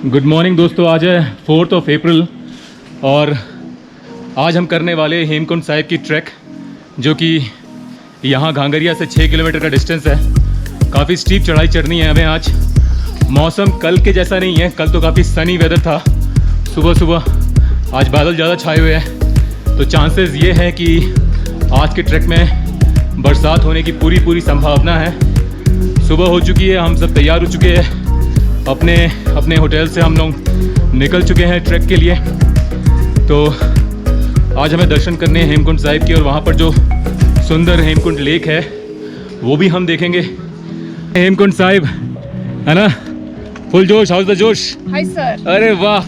Good morning दोस्तों। आज है 4 अप्रैल और आज हम करने वाले हेमकुंड साहिब की ट्रैक, जो कि यहाँ घांगरिया से 6 किलोमीटर का डिस्टेंस है। काफ़ी स्टीप चढ़ाई चढ़नी है हमें आज। मौसम कल के जैसा नहीं है, कल तो काफ़ी सनी वेदर था सुबह सुबह। आज बादल ज़्यादा छाए हुए हैं, तो चांसेस ये हैं कि आज के ट्रैक में बरसात होने की पूरी संभावना है। सुबह हो चुकी है, हम सब तैयार हो चुके हैं। अपने होटल से हम लोग निकल चुके हैं ट्रैक के लिए। तो आज हमें दर्शन करने हैं हेमकुंड साहिब की, और वहाँ पर जो सुंदर हेमकुंड लेक है वो भी हम देखेंगे। हेमकुंड साहिब है ना, फुल जोश, हाउस द जोश। Hi sir. अरे वाह,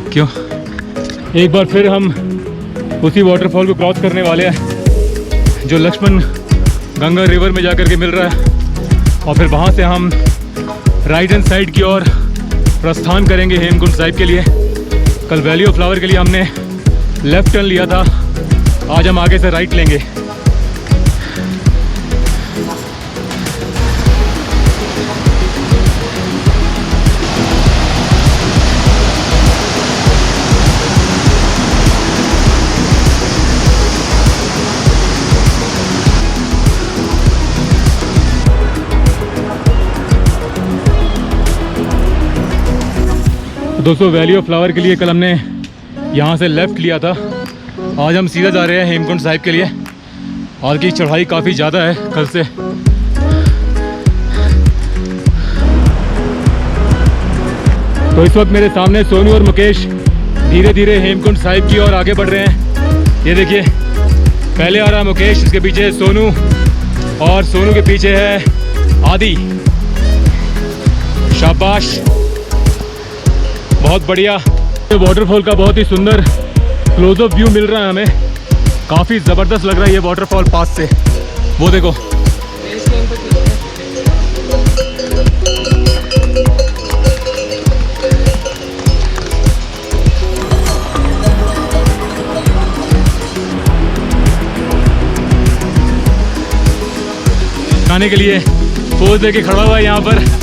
क्यों एक बार फिर हम उसी वाटरफॉल को क्रॉस करने वाले हैं जो लक्ष्मण गंगा रिवर में जाकर के मिल रहा है, और फिर वहाँ से हम राइट हैंड साइड की ओर प्रस्थान करेंगे हेमकुंड साहिब के लिए। कल वैली ऑफ फ्लावर के लिए हमने लेफ्ट टर्न लिया था, आज हम आगे से राइट लेंगे। दोस्तों, वैली ऑफ फ्लावर के लिए कल हमने यहाँ से लेफ़्ट लिया था, आज हम सीधा जा रहे हैं हेमकुंड साहिब के लिए। आज की चढ़ाई काफ़ी ज़्यादा है कल से। तो इस वक्त मेरे सामने सोनू और मुकेश धीरे धीरे हेमकुंड साहिब की ओर आगे बढ़ रहे हैं। ये देखिए, पहले आ रहा है मुकेश, इसके पीछे है सोनू, और सोनू के पीछे है आदि। शाबाश, बहुत बढ़िया। ये वाटरफॉल का बहुत ही सुंदर क्लोजअप व्यू मिल रहा है हमें। काफ़ी ज़बरदस्त लग रहा है ये वाटरफॉल पास से। वो देखो, खाने के लिए पोज देके खड़ा हुआ है यहाँ पर।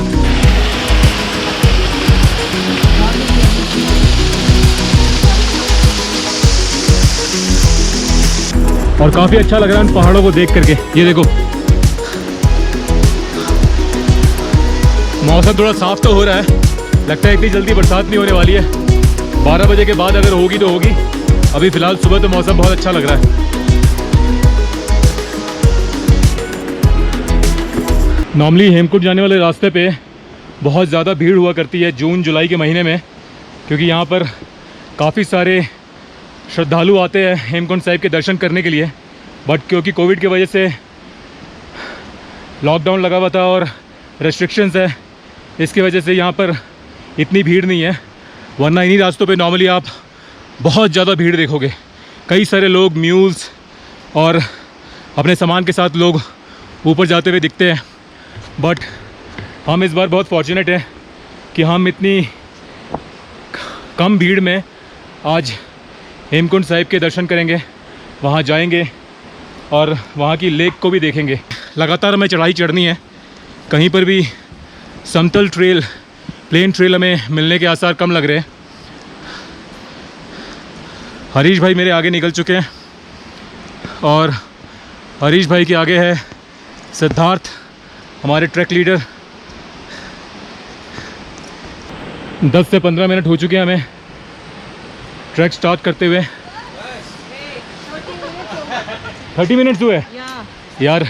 और काफ़ी अच्छा लग रहा है उन पहाड़ों को देख करके। ये देखो, मौसम थोड़ा साफ तो हो रहा है, लगता है इतनी जल्दी बरसात नहीं होने वाली है। 12 बजे के बाद अगर होगी तो होगी। अभी फ़िलहाल सुबह तो मौसम बहुत अच्छा लग रहा है। नॉर्मली हेमकुंड जाने वाले रास्ते पे बहुत ज़्यादा भीड़ हुआ करती है जून जुलाई के महीने में, क्योंकि यहाँ पर काफ़ी सारे श्रद्धालु आते हैं हेमकुंड साहिब के दर्शन करने के लिए। बट क्योंकि कोविड की वजह से लॉकडाउन लगा हुआ था और रेस्ट्रिक्शंस है, इसकी वजह से यहाँ पर इतनी भीड़ नहीं है। वरना इन्हीं रास्तों पे नॉर्मली आप बहुत ज़्यादा भीड़ देखोगे। कई सारे लोग म्यूल्स और अपने सामान के साथ लोग ऊपर जाते हुए दिखते हैं। बट हम इस बार बहुत फॉर्चुनेट हैं कि हम इतनी कम भीड़ में आज हेमकुंड साहिब के दर्शन करेंगे, वहाँ जाएंगे और वहाँ की लेक को भी देखेंगे। लगातार हमें चढ़ाई चढ़नी है, कहीं पर भी समतल ट्रेल, प्लेन ट्रेल हमें मिलने के आसार कम लग रहे हैं। हरीश भाई मेरे आगे निकल चुके हैं, और हरीश भाई के आगे है सिद्धार्थ, हमारे ट्रैक लीडर। 10 से 15 मिनट हो चुके हैं हमें ट्रैक स्टार्ट करते हुए। 30 मिनट्स हुए यार।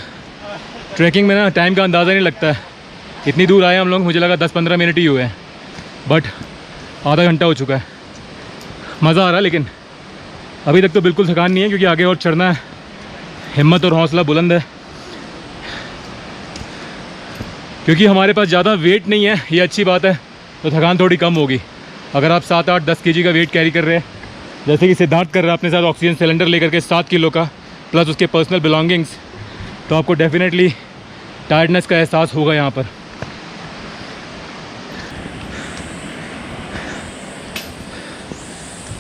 ट्रैकिंग में ना टाइम का अंदाज़ा नहीं लगता है। इतनी दूर आए हम लोग, मुझे लगा 10-15 मिनट ही हुए हैं, बट आधा घंटा हो चुका है। मज़ा आ रहा है, लेकिन अभी तक तो बिल्कुल थकान नहीं है, क्योंकि आगे और चढ़ना है। हिम्मत और हौसला बुलंद है, क्योंकि हमारे पास ज़्यादा वेट नहीं है, ये अच्छी बात है। तो थकान थोड़ी कम होगी। अगर आप 7-8-10 kg का वेट कैरी कर रहे हैं, जैसे कि सिद्धार्थ कर रहा है अपने साथ ऑक्सीजन सिलेंडर लेकर के 7 किलो का, प्लस उसके पर्सनल बिलोंगिंग्स, तो आपको डेफिनेटली टायर्डनेस का एहसास होगा यहाँ पर।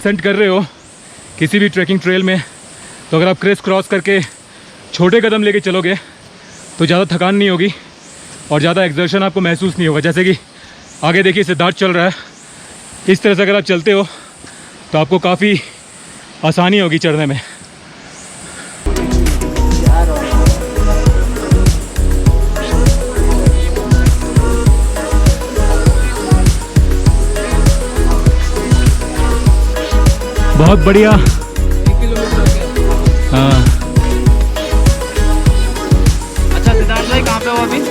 सेंड कर रहे हो किसी भी ट्रैकिंग ट्रेल में, तो अगर आप क्रिस क्रॉस करके छोटे कदम लेके चलोगे तो ज़्यादा थकान नहीं होगी और ज़्यादा एक्सर्शन आपको महसूस नहीं होगा। जैसे कि आगे देखिए सिद्धार्थ चल रहा है, इस तरह से अगर आप चलते हो तो आपको काफ़ी आसानी होगी चढ़ने में। बहुत बढ़िया। 1 किलोमीटर हो गया। हाँ अच्छा सिद्धार्थ भाई कहाँ पे हो अभी?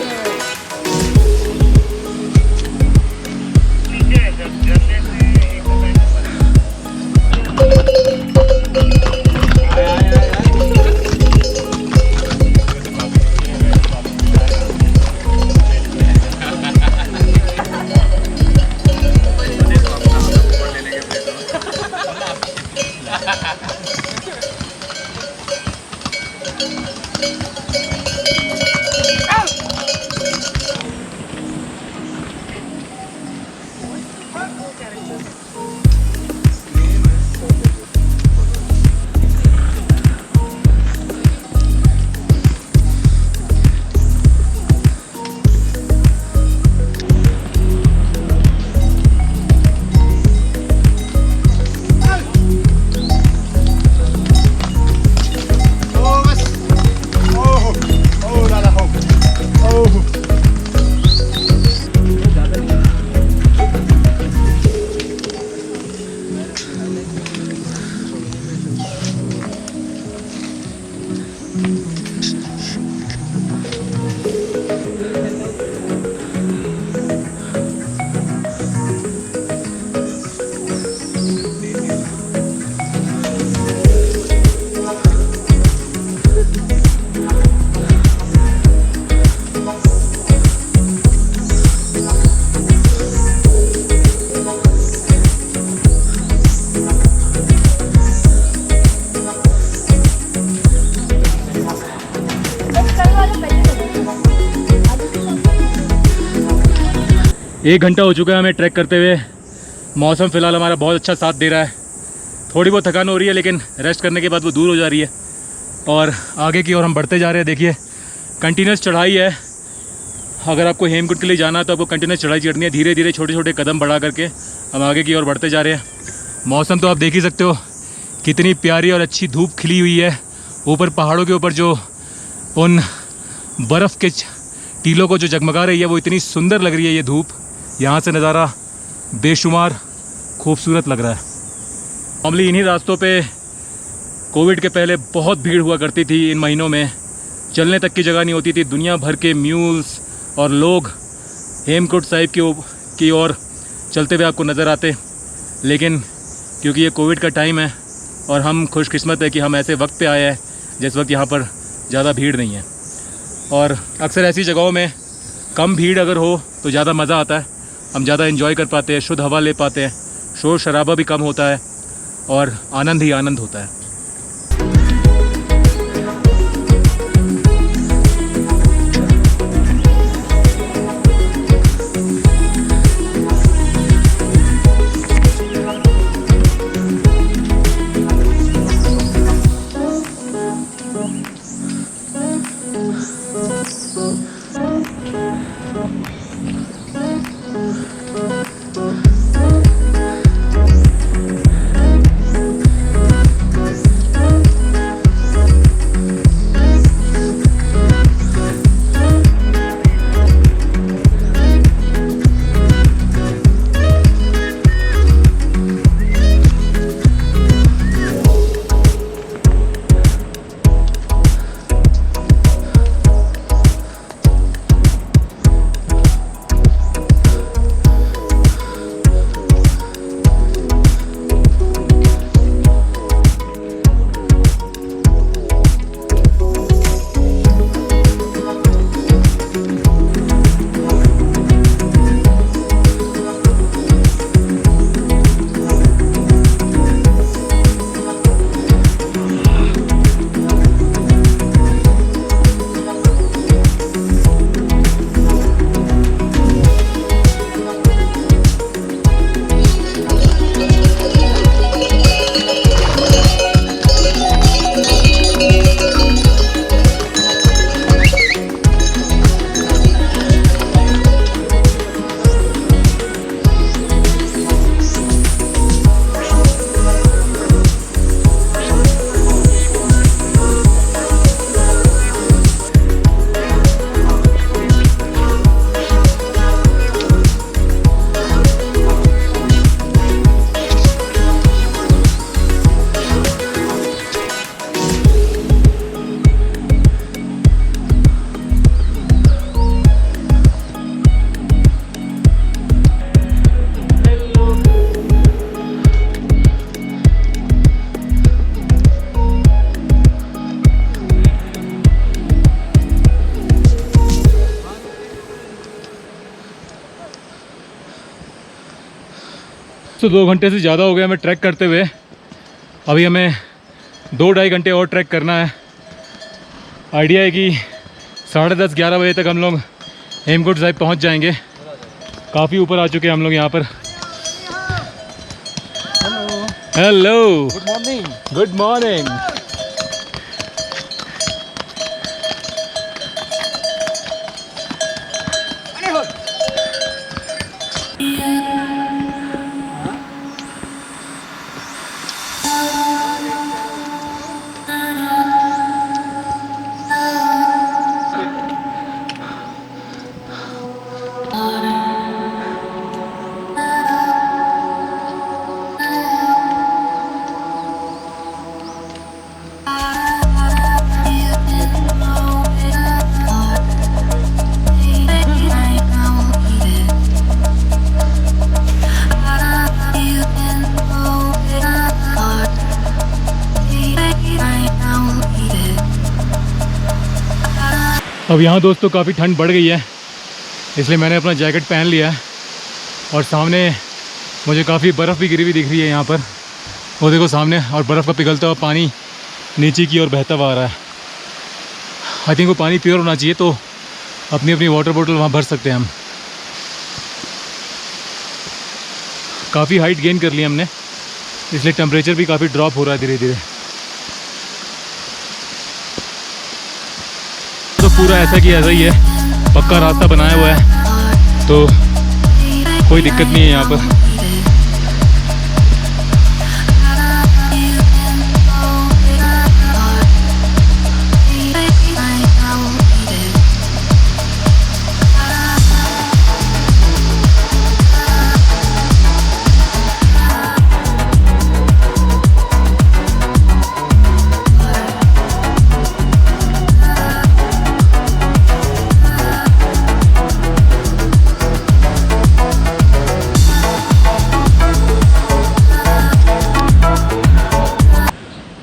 एक घंटा हो चुका है हमें ट्रैक करते हुए। मौसम फ़िलहाल हमारा बहुत अच्छा साथ दे रहा है। थोड़ी बहुत थकान हो रही है लेकिन रेस्ट करने के बाद वो दूर हो जा रही है और आगे की ओर हम बढ़ते जा रहे हैं। देखिए कंटिन्यूस चढ़ाई है। अगर आपको हेमकुंड के लिए जाना है तो आपको कंटिन्यूस चढ़ाई चढ़नी है। धीरे धीरे छोटे छोटे कदम बढ़ा करके हम आगे की ओर बढ़ते जा रहे हैं। मौसम तो आप देख ही सकते हो, कितनी प्यारी और अच्छी धूप खिली हुई है। ऊपर पहाड़ों के ऊपर जो उन बर्फ़ के टीलों को जो जगमगा रही है वो इतनी सुंदर लग रही है। ये धूप, यहाँ से नज़ारा बेशुमार खूबसूरत लग रहा है। नॉर्मली इन्हीं रास्तों पे कोविड के पहले बहुत भीड़ हुआ करती थी। इन महीनों में चलने तक की जगह नहीं होती थी। दुनिया भर के म्यूल्स और लोग हेमकुंड साहिब की ओर चलते हुए आपको नज़र आते। लेकिन क्योंकि ये कोविड का टाइम है और हम खुशकिस्मत है कि हम ऐसे वक्त पे आए हैं जिस वक्त यहाँ पर ज़्यादा भीड़ नहीं है। और अक्सर ऐसी जगहों में कम भीड़ अगर हो तो ज़्यादा मज़ा आता है। हम ज़्यादा एंजॉय कर पाते हैं, शुद्ध हवा ले पाते हैं, शोर शराबा भी कम होता है और आनंद ही आनंद होता है। दोस्तों 2 घंटे से ज़्यादा हो गया हमें ट्रैक करते हुए। अभी हमें 2-2.5 घंटे और ट्रैक करना है। आइडिया है कि 10:30-11 बजे तक हम लोग हेमकुंड साहिब पहुंच जाएंगे। काफ़ी ऊपर आ चुके हैं हम लोग यहाँ पर। Hello, good morning. Good morning. अब यहाँ दोस्तों काफ़ी ठंड बढ़ गई है, इसलिए मैंने अपना जैकेट पहन लिया है। और सामने मुझे काफ़ी बर्फ़ भी गिरी हुई दिख रही है यहाँ पर। वो देखो सामने, और बर्फ़ का पिघलता हुआ पानी नीचे की ओर बहता हुआ आ रहा है। आई थिंक वो पानी प्योर होना चाहिए, तो अपनी अपनी वाटर बोतल वहाँ भर सकते हैं हम। काफ़ी हाइट गेन कर ली हमने, इसलिए टेम्परेचर भी काफ़ी ड्रॉप हो रहा है धीरे धीरे। तो पूरा ऐसा कि ऐसा ही है, पक्का रास्ता बनाया हुआ है, तो कोई दिक्कत नहीं है यहाँ पर।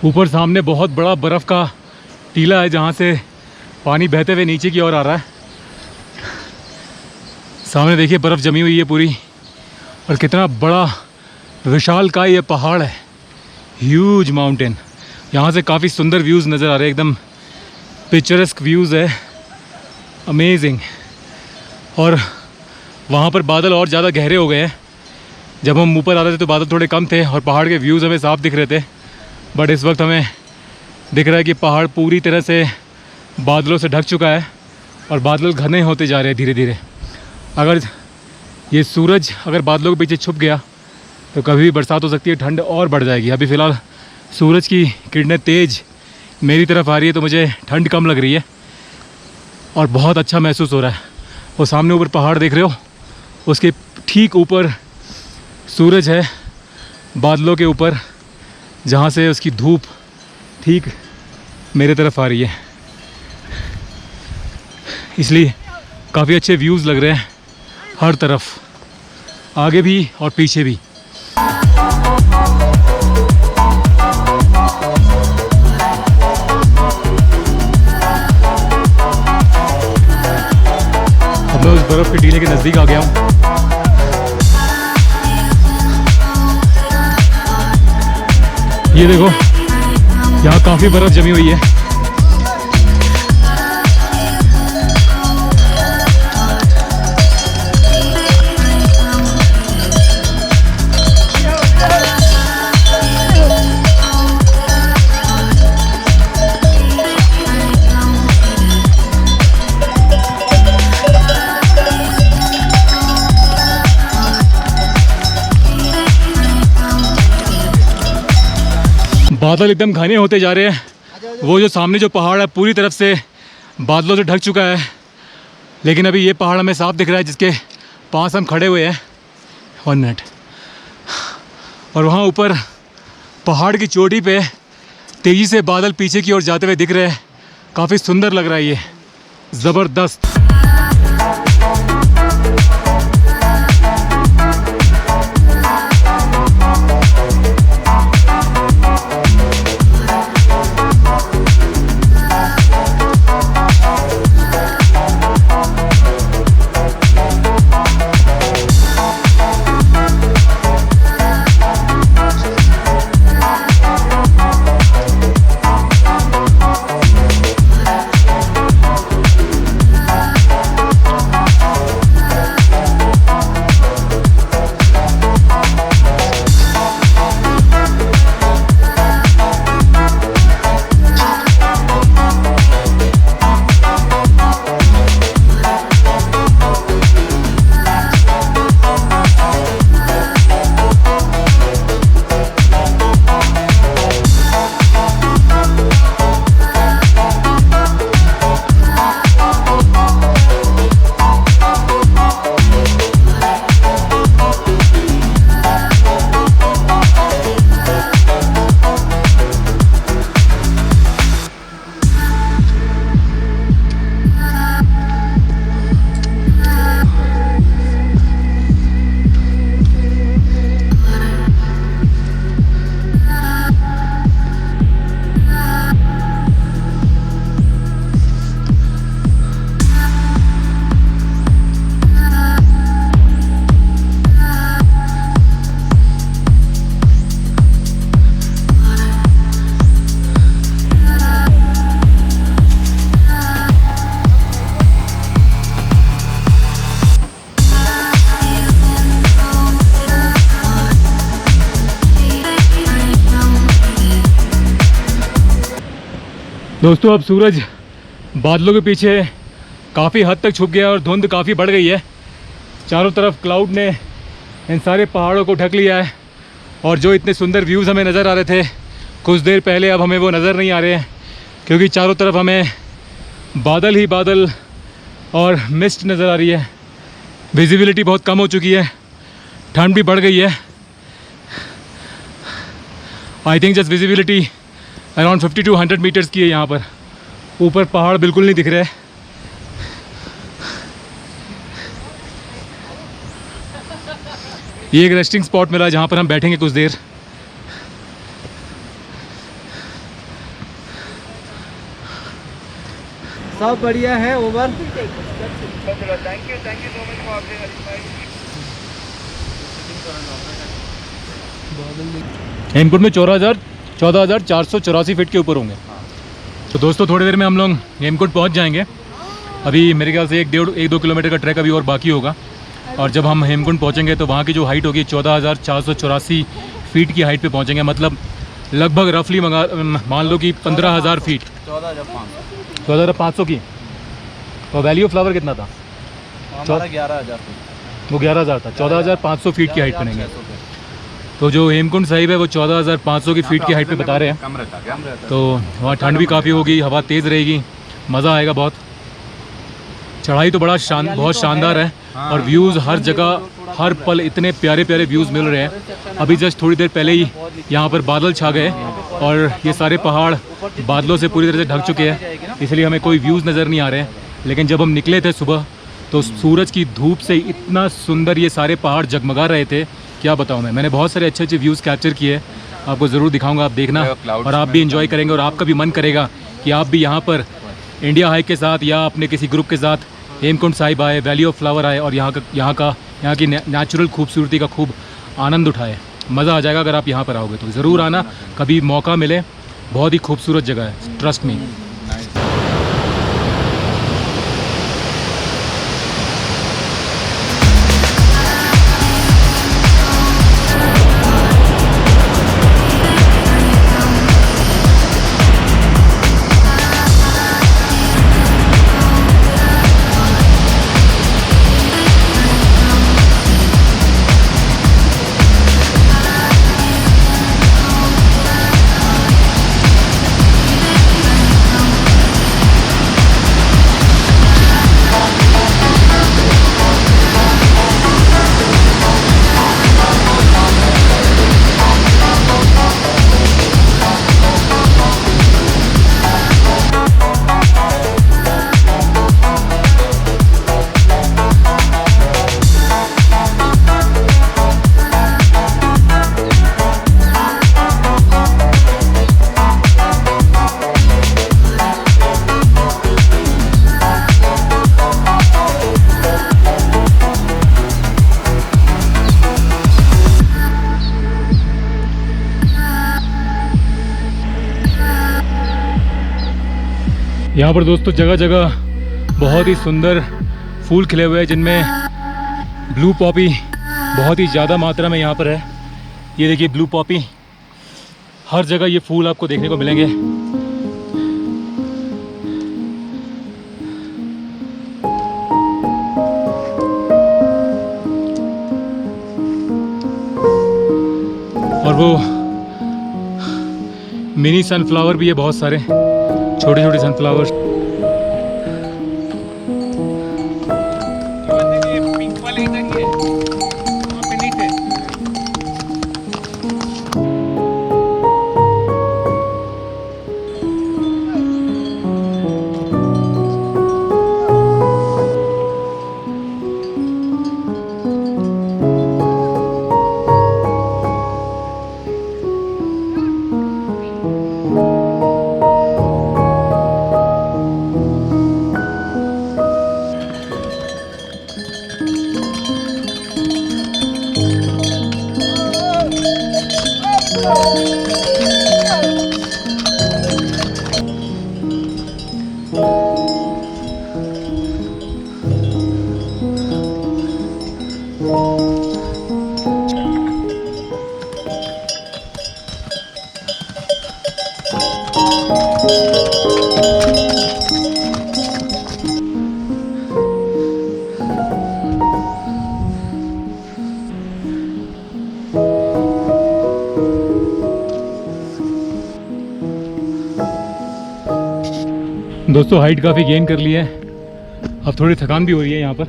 ऊपर सामने बहुत बड़ा बर्फ़ का टीला है, जहाँ से पानी बहते हुए नीचे की ओर आ रहा है। सामने देखिए बर्फ़ जमी हुई है पूरी, और कितना बड़ा विशाल का ये पहाड़ है, ह्यूज माउंटेन। यहाँ से काफ़ी सुंदर व्यूज़ नज़र आ रहे हैं, एकदम पिक्चरस्क व्यूज़ है, अमेजिंग। और वहाँ पर बादल और ज़्यादा गहरे हो गए हैं। जब हम ऊपर आ रहे थे तो बादल थोड़े कम थे और पहाड़ के व्यूज़ हमें साफ दिख रहे थे, बट इस वक्त हमें दिख रहा है कि पहाड़ पूरी तरह से बादलों से ढक चुका है और बादल घने होते जा रहे हैं धीरे धीरे। अगर ये सूरज अगर बादलों के पीछे छुप गया तो कभी भी बरसात हो सकती है, ठंड और बढ़ जाएगी। अभी फ़िलहाल सूरज की किरणें तेज़ मेरी तरफ आ रही है, तो मुझे ठंड कम लग रही है और बहुत अच्छा महसूस हो रहा है। वो सामने ऊपर पहाड़ देख रहे हो, उसके ठीक ऊपर सूरज है बादलों के ऊपर, जहाँ से उसकी धूप ठीक मेरे तरफ आ रही है, इसलिए काफ़ी अच्छे व्यूज़ लग रहे हैं हर तरफ, आगे भी और पीछे भी। अब मैं उस बर्फ़ के टीले के नज़दीक आ गया हूँ। ये देखो, यहाँ काफ़ी बर्फ़ जमी हुई है। बादल एकदम घने होते जा रहे हैं। वो जो सामने जो पहाड़ है पूरी तरफ से बादलों से ढक चुका है, लेकिन अभी ये पहाड़ हमें साफ दिख रहा है जिसके पास हम खड़े हुए हैं। 1 मिनट। और वहाँ ऊपर पहाड़ की चोटी पे तेज़ी से बादल पीछे की ओर जाते हुए दिख रहे हैं। काफ़ी सुंदर लग रहा है ये, ज़बरदस्त। दोस्तों अब सूरज बादलों के पीछे काफ़ी हद तक छुप गया और धुंध काफ़ी बढ़ गई है। चारों तरफ क्लाउड ने इन सारे पहाड़ों को ढक लिया है और जो इतने सुंदर व्यूज़ हमें नज़र आ रहे थे कुछ देर पहले, अब हमें वो नज़र नहीं आ रहे हैं, क्योंकि चारों तरफ हमें बादल ही बादल और मिस्ट नज़र आ रही है। विजिबिलिटी बहुत कम हो चुकी है, ठंड भी बढ़ गई है। I think just visibility around 50 to 100 metres की है यहाँ पर। ऊपर पहाड़ बिल्कुल नहीं दिख रहे। ये एक रेस्टिंग स्पॉट मिला जहाँ पर हम बैठेंगे कुछ देर। सब बढ़िया है। ओवर। हेमकुंड में 14,484 फीट के ऊपर होंगे। तो दोस्तों थोड़ी देर में हम लोग हेमकुंड पहुंच जाएंगे। अभी मेरे ख्याल से 1-2 किलोमीटर का ट्रैक अभी और बाकी होगा, और जब हम हेमकुंड पहुंचेंगे तो वहाँ की जो हाइट होगी 14,484 फीट की हाइट पे पहुंचेंगे। मतलब लगभग रफली मान लो कि 15,000 फीट। 14,500 की। तो वैली ऑफ फ्लावर कितना था? 11,000। वो 11,000 था। 14,500 फीट की हाइट पे रहेंगे। तो जो हेमकुंड साहिब है वो 14,500 की फीट की हाइट पे बता रहे हैं। कम रहता है। तो वहाँ ठंड भी काफ़ी होगी, हवा तेज़ रहेगी, मज़ा आएगा बहुत। चढ़ाई तो बहुत शानदार है और व्यूज़ हर जगह हर पल इतने प्यारे प्यारे व्यूज़ मिल रहे हैं। अभी जस्ट थोड़ी देर पहले ही यहाँ पर बादल छा गए और ये सारे पहाड़ बादलों से पूरी तरह से ढक चुके हैं, इसलिए हमें कोई व्यूज़ नज़र नहीं आ रहे हैं। लेकिन जब हम निकले थे सुबह तो सूरज की धूप से इतना सुंदर ये सारे पहाड़ जगमगा रहे थे, क्या बताऊँ मैंने बहुत सारे अच्छे अच्छे व्यूज़ कैप्चर किए। आपको ज़रूर दिखाऊंगा, आप देखना और आप भी इंजॉय करेंगे और आपका भी मन करेगा कि आप भी यहाँ पर इंडिया हाइक के साथ या अपने किसी ग्रुप के साथ हेमकुंड साहिब आए, वैली ऑफ फ्लावर आए और यहाँ की नेचुरल खूबसूरती का खूब आनंद उठाए। मज़ा आ जाएगा अगर आप यहाँ पर आओगे तो ज़रूर आना, कभी मौका मिले। बहुत ही खूबसूरत जगह है, ट्रस्ट मी। यहाँ पर दोस्तों जगह जगह बहुत ही सुंदर फूल खिले हुए हैं, जिनमें ब्लू पॉपी बहुत ही ज़्यादा मात्रा में यहाँ पर है। ये देखिए ब्लू पॉपी, हर जगह ये फूल आपको देखने को मिलेंगे। और वो मिनी सनफ्लावर भी है, बहुत सारे छोटे छोटे सनफ्लावर्स। दोस्तों हाइट काफ़ी गेन कर ली है, अब थोड़ी थकान भी हो रही है यहाँ पर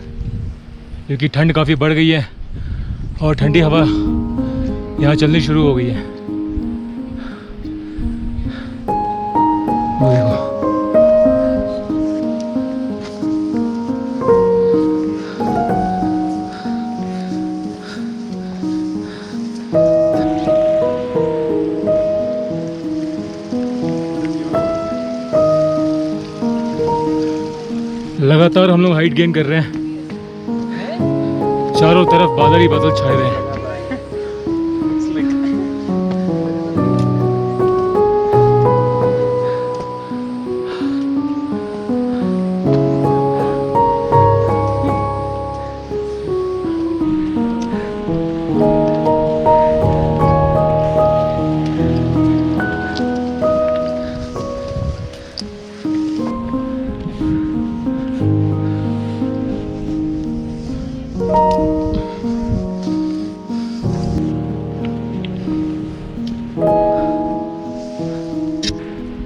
क्योंकि ठंड काफ़ी बढ़ गई है और ठंडी हवा यहाँ चलनी शुरू हो गई है। वो देखो लगातार हम लोग हाइट गेन कर रहे हैं, चारों तरफ बादल ही बादल छाए हुए हैं।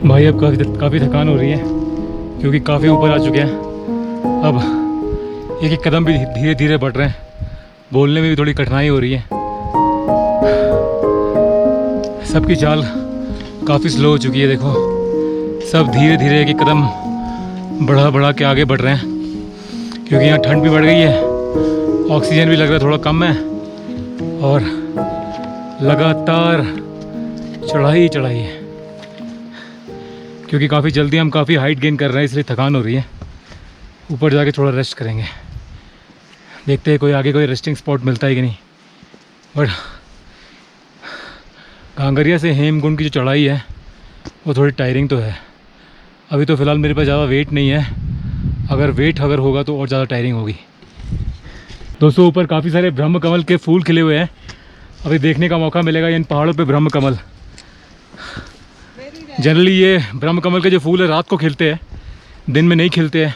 भाई अब काफ़ी थकान हो रही है क्योंकि काफ़ी ऊपर आ चुके हैं। अब एक एक कदम भी धीरे धीरे बढ़ रहे हैं, बोलने में भी थोड़ी कठिनाई हो रही है। सबकी चाल काफ़ी स्लो हो चुकी है, देखो सब धीरे धीरे एक एक कदम बढ़ा के आगे बढ़ रहे हैं क्योंकि यहाँ ठंड भी बढ़ गई है, ऑक्सीजन भी लग रहा है थोड़ा कम है और लगातार चढ़ाई है क्योंकि काफ़ी जल्दी हम काफ़ी हाइट गेन कर रहे हैं, इसलिए थकान हो रही है। ऊपर जाके थोड़ा रेस्ट करेंगे, देखते हैं कोई रेस्टिंग स्पॉट मिलता है कि नहीं। बट घांगरिया से हेमकुंड की जो चढ़ाई है वो थोड़ी टायरिंग तो है। अभी तो फ़िलहाल मेरे पास ज़्यादा वेट नहीं है, अगर होगा तो और ज़्यादा टायरिंग होगी। दोस्तों ऊपर काफ़ी सारे ब्रह्म कमल के फूल खिले हुए हैं, अभी देखने का मौका मिलेगा इन पहाड़ों पे ब्रह्म कमल। जनरली ये ब्रह्म कमल के जो फूल है रात को खिलते हैं, दिन में नहीं खिलते हैं,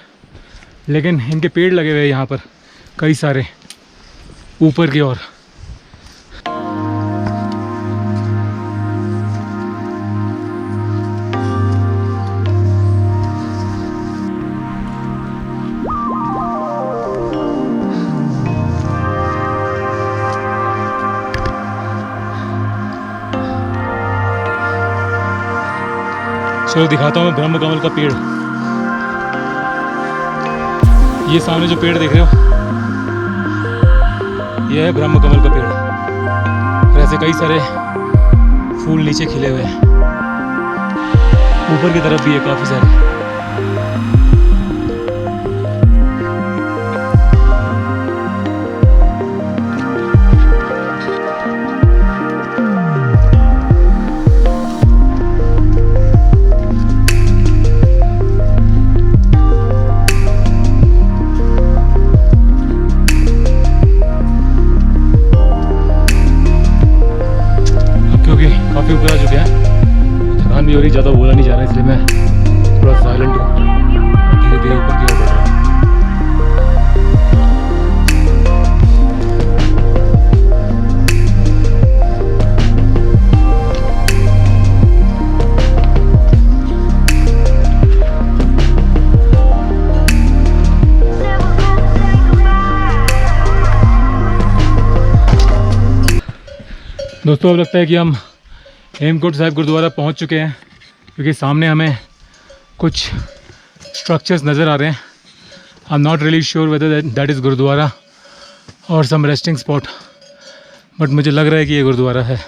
लेकिन इनके पेड़ लगे हुए हैं यहाँ पर कई सारे ऊपर की ओर। चलो दिखाता हूँ मैं ब्रह्म कमल का पेड़। ये सामने जो पेड़ देख रहे हो ये है ब्रह्म कमल का पेड़ और ऐसे कई सारे फूल नीचे खिले हुए हैं, ऊपर की तरफ भी है काफ़ी सारे। काफ़ी ऊपर आ चुके हैं, थकान भी हो रही, ज़्यादा बोला नहीं जा रहा इसलिए मैं थोड़ा साइलेंट हूँ, धीरे धीरे ऊपर की ओर बढ़ रहा हूँ। दोस्तों अब लगता है कि हम हेमकुंड साहिब गुरुद्वारा पहुंच चुके हैं क्योंकि सामने हमें कुछ स्ट्रक्चर्स नज़र आ रहे हैं। I am not really sure whether that is gurdwara और सम रेस्टिंग स्पॉट, बट मुझे लग रहा है कि ये गुरुद्वारा है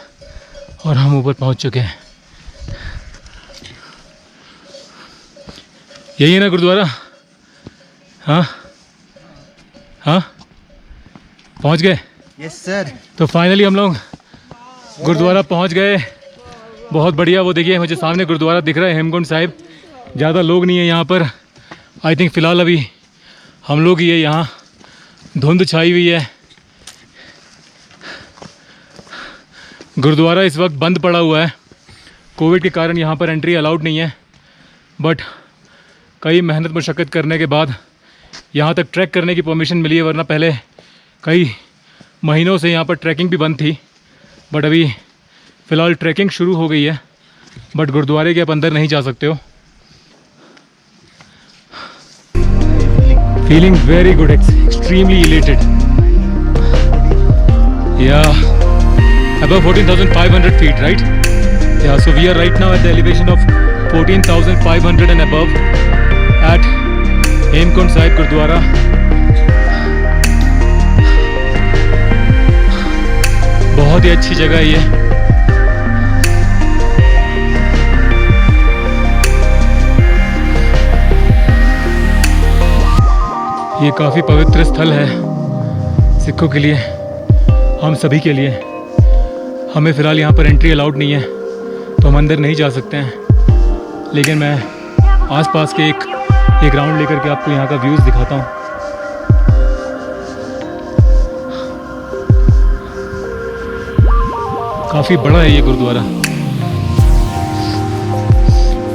और हम ऊपर पहुंच चुके हैं। यही है ना गुरुद्वारा? हाँ हाँ पहुंच गए? Yes sir. तो फाइनली हम लोग गुरुद्वारा पहुंच गए, बहुत बढ़िया। वो देखिए मुझे सामने गुरुद्वारा दिख रहा है हेमकुंड साहिब। ज़्यादा लोग नहीं है यहाँ पर, आई थिंक फ़िलहाल अभी हम लोग ही है यहाँ, धुंध छाई हुई है। गुरुद्वारा इस वक्त बंद पड़ा हुआ है, कोविड के कारण यहाँ पर एंट्री अलाउड नहीं है, बट कई मेहनत मशक्क़त करने के बाद यहाँ तक ट्रैक करने की परमिशन मिली है, वरना पहले कई महीनों से यहाँ पर ट्रैकिंग भी बंद थी। बट अभी फ़िलहाल ट्रैकिंग शुरू हो गई है, बट गुरुद्वारे के आप अंदर नहीं जा सकते हो। Feeling very good, extremely elated. Yeah, above 14,500 feet, right? Yeah, so we are right now at the elevation of 14,500 and above at Hemkund Sahib Gurdwara. बहुत ही अच्छी जगह है ये. ये काफ़ी पवित्र स्थल है सिखों के लिए, हम सभी के लिए. हमें फ़िलहाल यहाँ पर एंट्री अलाउड नहीं है तो हम अंदर नहीं जा सकते हैं, लेकिन मैं आसपास के एक राउंड लेकर के आपको यहाँ का व्यूज़ दिखाता हूँ. काफ़ी बड़ा है ये गुरुद्वारा.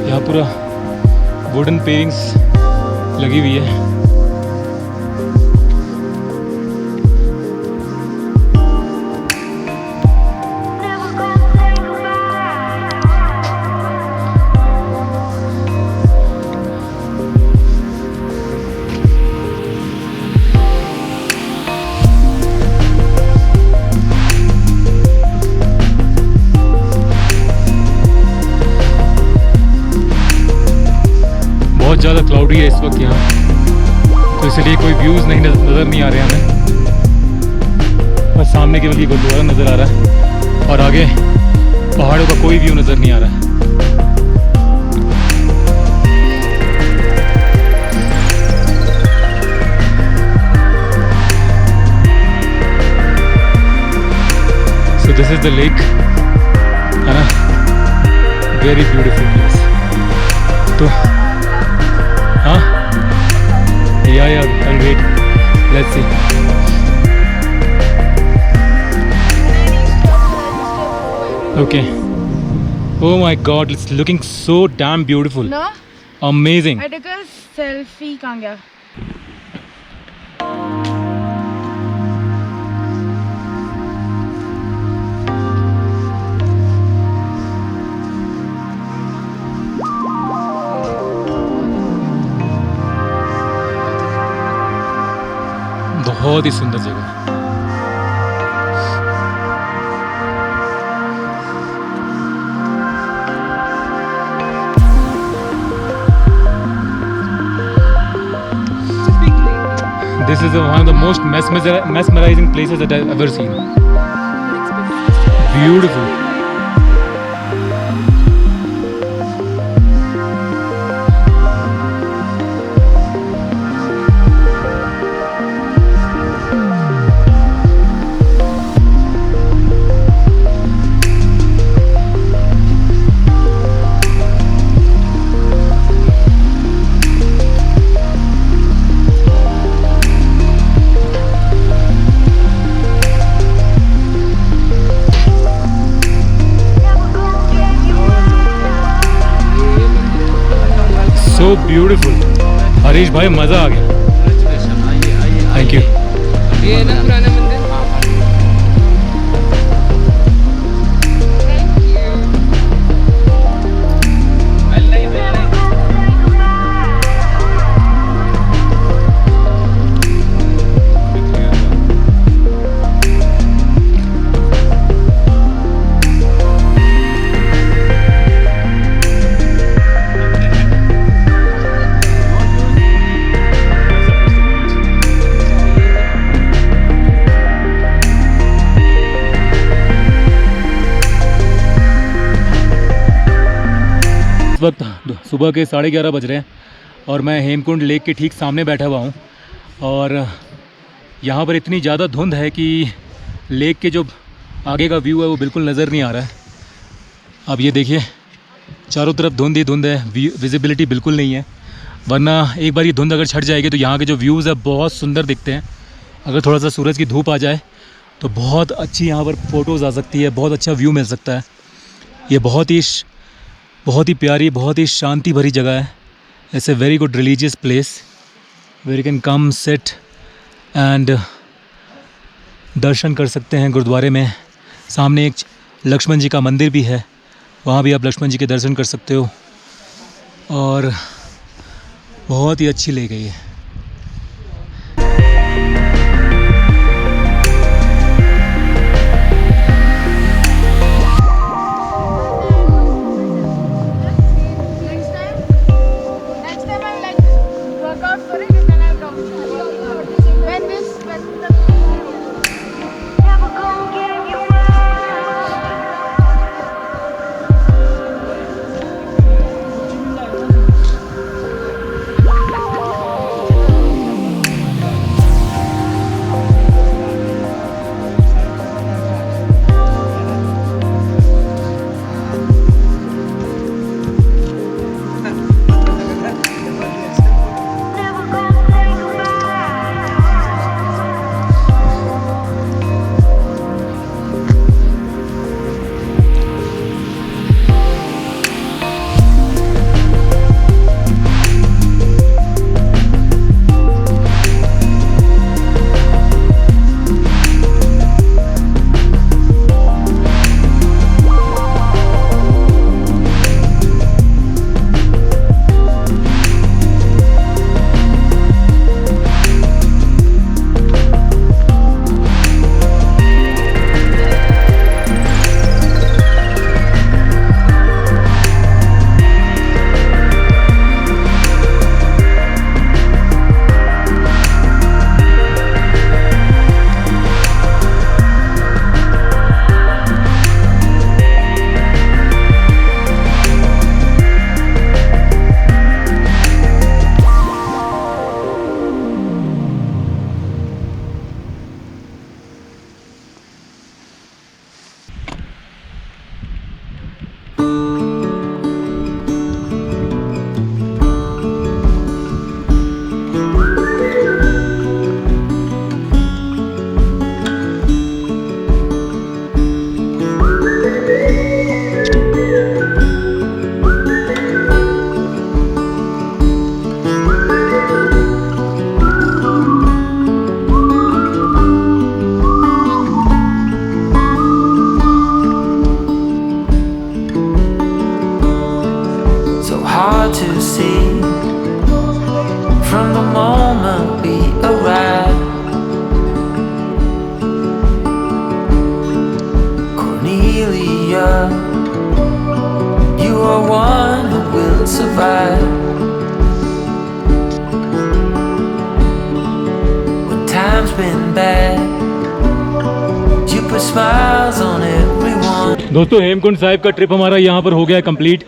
यहाँ पूरा वुडन पेविंग्स लगी हुई है. बहुत ज़्यादा क्लाउडी है इस वक्त यहाँ, तो इसलिए कोई व्यूज़ नहीं नज़र नहीं आ रहे हमें. बस सामने केवल ये गुरुद्वारा नज़र आ रहा है और आगे पहाड़ों का कोई व्यू नज़र नहीं आ रहा है. So this is the lake, है ना. Very beautiful place. तो हाँ, yeah, I'll wait. Let's see. Okay. Oh my God, it's looking so damn beautiful. No? Amazing. I took a selfie. कहाँ गया? बहुत ही सुंदर जगह. This is one of the most mesmerizing places that I've ever seen. Beautiful. So beautiful. Harish भाई मज़ा आ गया. Thank you. ये ना पुराना मंदिर. इस वक्त सुबह के 11:30 बज रहे हैं और मैं हेमकुंड लेक के ठीक सामने बैठा हुआ हूँ. और यहाँ पर इतनी ज़्यादा धुंध है कि लेक के जो आगे का व्यू है वो बिल्कुल नज़र नहीं आ रहा है. अब ये देखिए, चारों तरफ धुंध ही धुंध है, विजिबिलिटी बिल्कुल नहीं है. वरना एक बार ये धुंध अगर छट जाएगी तो यहाँ के जो व्यूज़ है बहुत सुंदर दिखते हैं. अगर थोड़ा सा सूरज की धूप आ जाए तो बहुत अच्छी यहाँ पर फ़ोटोज़ आ सकती है, बहुत अच्छा व्यू मिल सकता है. ये बहुत ही प्यारी, बहुत ही शांति भरी जगह है. It's a very good religious place where you can come sit and दर्शन कर सकते हैं गुरुद्वारे में. सामने एक लक्ष्मण जी का मंदिर भी है, वहाँ भी आप लक्ष्मण जी के दर्शन कर सकते हो. और बहुत ही अच्छी लेक है ये. been bad. You put smiles on everyone. दोस्तों हेमकुंड साहिब का ट्रिप हमारा यहाँ पर हो गया है कंप्लीट।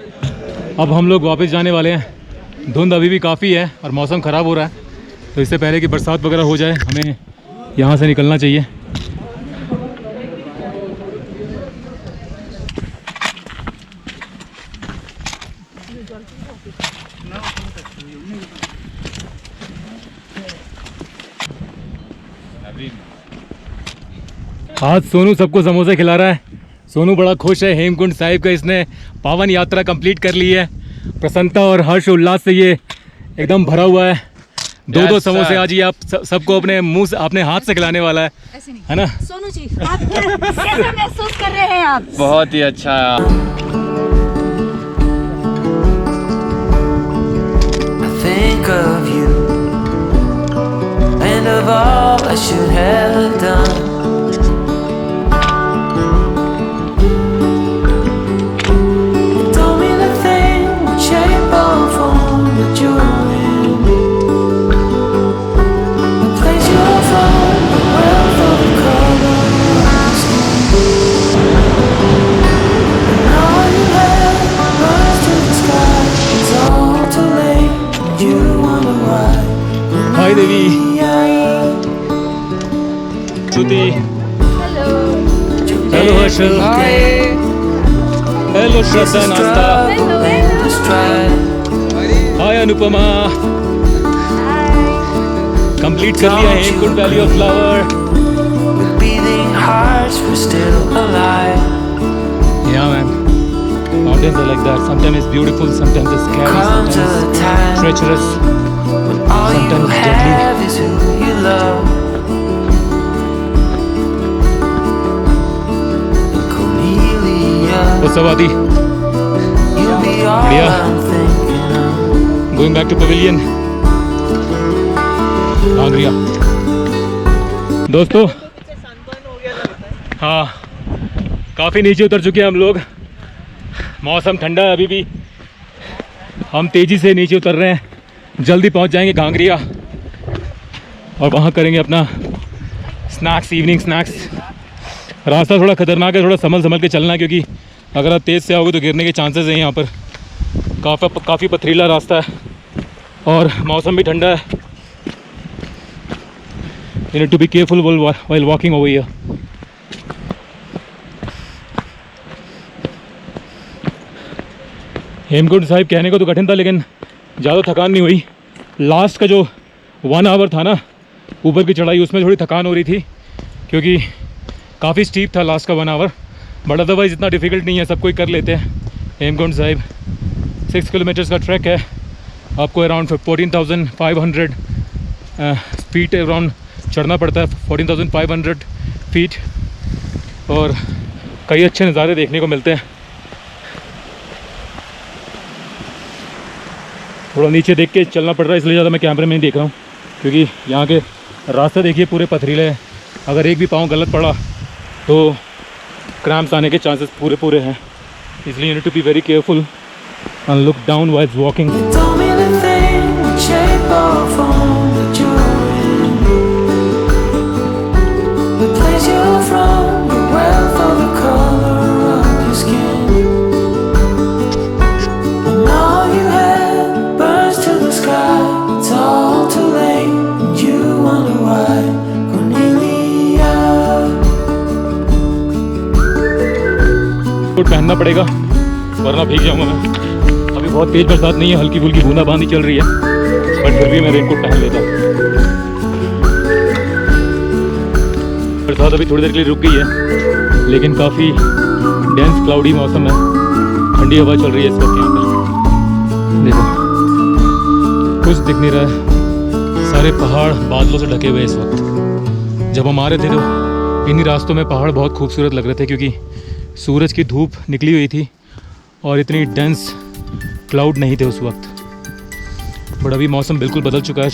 अब हम लोग वापस जाने वाले हैं। धुंध अभी भी काफ़ी है और मौसम ख़राब हो रहा है, तो इससे पहले कि बरसात वगैरह हो जाए हमें यहाँ से निकलना चाहिए। आज सोनू सबको समोसे खिला रहा है। सोनू बड़ा खुश है। हेमकुंड साहिब का इसने पावन यात्रा कंप्लीट कर ली है। प्रसन्नता और हर्ष उल्लास से ये एकदम भरा हुआ है। दो समोसे आज ये आप सबको अपने मुंह से, अपने हाथ से खिलाने वाला है ना? सोनू जी, आप कैसा महसूस कर रहे हैं आप? बहुत ही अच्छा। I think of you and of all I should have done. Don't mean a thing what shape or form that you're in. The place you're from, the wealth of the color of your skin. And all you have runs to the sky. It's all too late. You wonder why. Hi Devi, Shruti, hello Harshal, hello Shraddha नाश्ता, hi Anupama. Complete कर लिया Hemkund valley of flower. Yeah man, mountains are like that. Sometimes it's beautiful, sometimes it's scary, sometimes treacherous, sometimes deadly. वो सब आदि बढ़िया। Going back to pavilion, Agariya. दोस्तों हाँ, काफ़ी नीचे उतर चुके हैं हम लोग। मौसम ठंडा है अभी भी। हम तेज़ी से नीचे उतर रहे हैं। जल्दी पहुंच जाएंगे घांगरिया और वहाँ करेंगे अपना स्नैक्स, इवनिंग स्नैक्स। रास्ता थोड़ा ख़तरनाक है, थोड़ा संभल के चलना, क्योंकि अगर आप तेज़ से आओगे तो गिरने के चांसेस हैं। यहाँ पर काफ़ी पथरीला रास्ता है और मौसम भी ठंडा है। You need to be careful while walking over here. Hemkund Sahib कहने को तो कठिन था, लेकिन ज़्यादा थकान नहीं हुई। लास्ट का जो 1 आवर था ना ऊपर की चढ़ाई, उसमें थोड़ी थकान हो रही थी, क्योंकि काफ़ी स्टीप था लास्ट का 1 आवर। बट अदरवाइज़ इतना डिफ़िकल्ट नहीं है, सब कोई कर लेते हैं। हेमकुंड साहिब 6 किलोमीटर्स का ट्रैक है। आपको अराउंड 14,500 फीट अराउंड चढ़ना पड़ता है, 14,500 फीट, और कई अच्छे नज़ारे देखने को मिलते हैं। थोड़ा नीचे देख के चलना पड़ रहा है, इसलिए ज़्यादा मैं कैमरे में नहीं देख रहा हूँ, क्योंकि यहाँ के रास्ते देखिए पूरे पथरीले हैं। अगर एक भी पाँव गलत पड़ा तो क्रैम्प्स आने के चांसेस पूरे हैं। इसलिए you need to be very careful and look down while walking. Coat पहनना पड़ेगा वरना भीग जाऊंगा मैं। अभी बहुत तेज़ बरसात नहीं है, हल्की फुल्की बूंदाबांदी चल रही है, बट फिर भी मैं रेनकोट पहन लेता हूँ। बरसात अभी थोड़ी देर के लिए रुक गई है, लेकिन काफ़ी डेंस क्लाउडी मौसम है। ठंडी हवा चल रही है इस वक्त यहाँ पर। देखो कुछ दिख नहीं रहा है, सारे पहाड़ बादलों से ढके हुए हैं इस वक्त। जब हम आ रहे थे तो इन्हीं रास्तों में पहाड़ बहुत खूबसूरत लग रहे थे, क्योंकि सूरज की धूप निकली हुई थी और इतनी डेंस क्लाउड नहीं थे उस वक्त। बट अभी मौसम बिल्कुल बदल चुका है।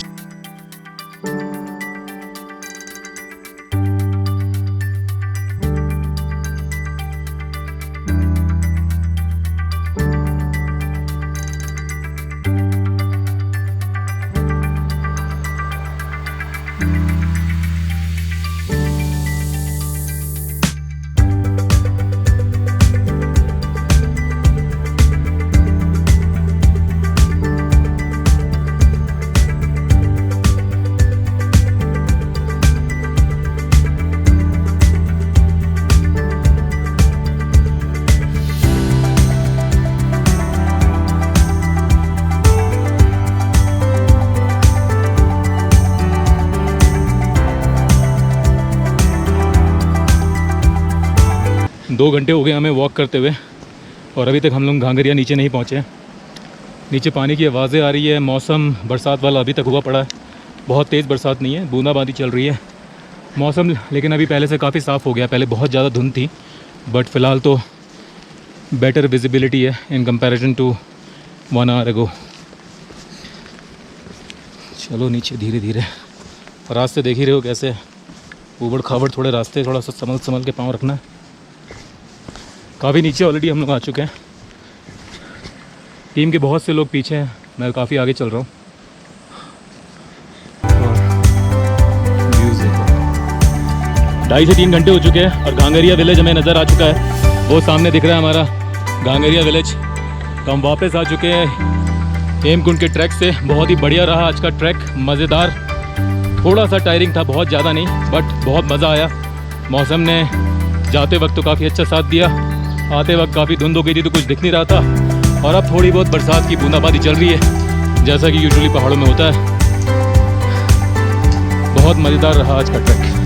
2 घंटे हो गए हमें वॉक करते हुए और अभी तक हम लोग घांगरिया नीचे नहीं पहुँचे हैं। नीचे पानी की आवाज़ें आ रही है। मौसम बरसात वाला अभी तक हुआ पड़ा है, बहुत तेज़ बरसात नहीं है, बूंदाबांदी चल रही है मौसम। लेकिन अभी पहले से काफ़ी साफ़ हो गया, पहले बहुत ज़्यादा धुंध थी, बट फ़िलहाल तो बेटर विजिबिलिटी है in comparison to 1 hour ago. चलो नीचे धीरे धीरे, रास्ते देख ही रहे हो कैसे ऊबड़ खाबड़ थोड़े रास्ते, थोड़ा सा संभल के पाँव रखना। काफ़ी नीचे ऑलरेडी हम लोग आ चुके हैं। टीम के बहुत से लोग पीछे हैं, मैं काफ़ी आगे चल रहा हूँ। व्यूज़ देखो, 2.5 से 3 घंटे हो चुके हैं और घांगरिया विलेज हमें नज़र आ चुका है। वो सामने दिख रहा है हमारा घांगरिया विलेज। तो हम वापस आ चुके हैं हेमकुंड के ट्रैक से। बहुत ही बढ़िया रहा आज का ट्रैक, मज़ेदार, थोड़ा सा टायरिंग था, बहुत ज़्यादा नहीं, बट बहुत मज़ा आया। मौसम ने जाते वक्त तो काफ़ी अच्छा साथ दिया, आते वक्त काफ़ी धुंध हो गई थी तो कुछ दिख नहीं रहा था, और अब थोड़ी बहुत बरसात की बूंदाबांदी चल रही है जैसा कि यूजुअली पहाड़ों में होता है। बहुत मज़ेदार रहा आज का ट्रैक।